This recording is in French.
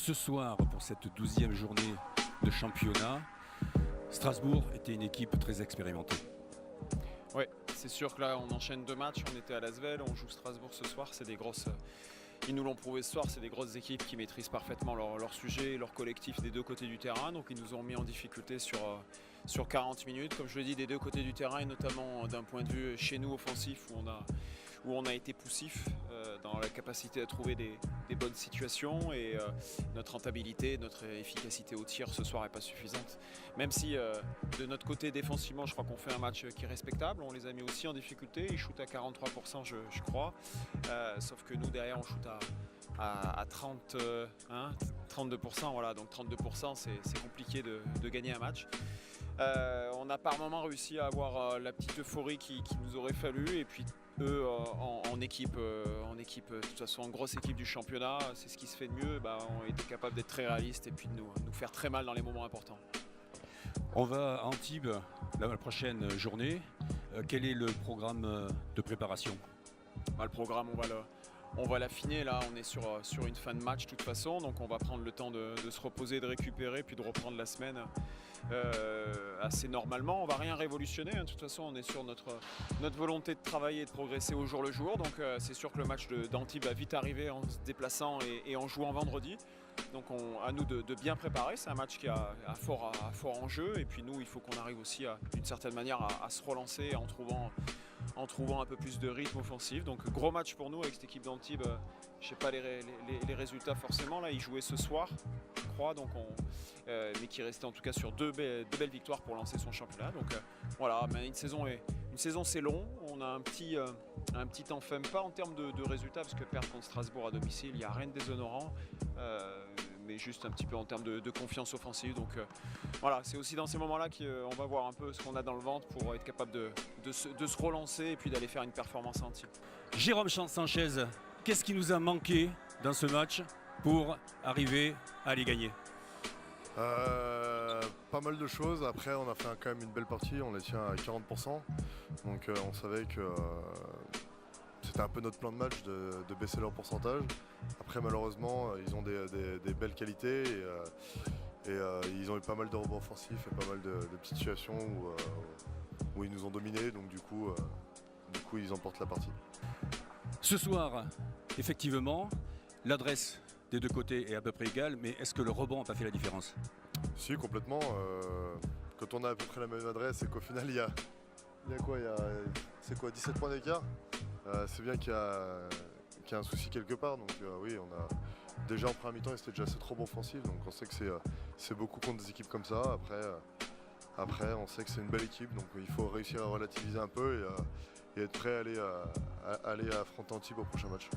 Ce soir, pour cette 12e journée de championnat, Strasbourg était une équipe très expérimentée. Oui, c'est sûr que là on enchaîne 2 matchs, on était à Lasvel, on joue Strasbourg ce soir, c'est des grosses. Ils nous l'ont prouvé ce soir, c'est des grosses équipes qui maîtrisent parfaitement leur sujet, leur collectif des deux côtés du terrain. Donc ils nous ont mis en difficulté sur 40 minutes, comme je l'ai dit, des deux côtés du terrain, et notamment d'un point de vue chez nous offensif où on a été poussif dans la capacité à trouver des bonnes situations, et notre rentabilité, notre efficacité au tir ce soir n'est pas suffisante. Même si de notre côté défensivement, je crois qu'on fait un match qui est respectable, on les a mis aussi en difficulté, ils shootent à 43% je crois, sauf que nous derrière on shoot à 32%, voilà, donc 32% c'est compliqué de gagner un match. On a par moments réussi à avoir la petite euphorie qu'il nous aurait fallu, et puis eux en équipe, de toute façon en grosse équipe du championnat, c'est ce qui se fait de mieux, ont été capables d'être très réalistes et puis de nous faire très mal dans les moments importants. On va à Antibes la prochaine journée. Quel est le programme de préparation ? Le programme, on va l'affiner. Là, on est sur une fin de match de toute façon, donc on va prendre le temps de se reposer, de récupérer, puis de reprendre la semaine assez normalement. On va rien révolutionner, hein. De toute façon, on est sur notre volonté de travailler et de progresser au jour le jour. Donc c'est sûr que le match d'Antibes va vite arriver en se déplaçant et en jouant vendredi. Donc à nous de bien préparer. C'est un match qui a fort enjeu, et puis nous, il faut qu'on arrive aussi d'une certaine manière à se relancer en trouvant un peu plus de rythme offensif. Donc gros match pour nous avec cette équipe d'Antibes. Je ne sais pas les résultats forcément. Là, ils jouaient ce soir, je crois, donc mais qui restait en tout cas sur deux belles victoires pour lancer son championnat. Donc voilà, mais une saison c'est long. On a un petit temps faible, pas en termes de résultats, parce que perdre contre Strasbourg à domicile, il n'y a rien de déshonorant, mais juste un petit peu en termes de confiance offensive. Donc voilà, c'est aussi dans ces moments-là qu'on va voir un peu ce qu'on a dans le ventre pour être capable de se relancer et puis d'aller faire une performance entière. Jérôme Sanchez, qu'est-ce qui nous a manqué dans ce match pour arriver à les gagner ? Pas mal de choses. Après, on a fait quand même une belle partie, on les tient à 40%. Donc on savait que c'était un peu notre plan de match de baisser leur pourcentage. Après, malheureusement, ils ont des belles qualités, et ils ont eu pas mal de rebonds offensifs et pas mal de petites situations où ils nous ont dominés. Donc du coup, ils emportent la partie. Ce soir, effectivement, l'adresse des deux côtés est à peu près égale, mais est-ce que le rebond n'a pas fait la différence ? Si, complètement. Quand on a à peu près la même adresse et qu'au final il y a quoi, c'est quoi, 17 points d'écart, c'est bien qu'il y a un souci quelque part. Donc oui, on a déjà en première mi-temps, c'était déjà assez trop bon offensif, donc on sait que c'est beaucoup contre des équipes comme ça. Après, on sait que c'est une belle équipe, donc il faut réussir à relativiser un peu et être prêt à aller affronter Antibes au prochain match.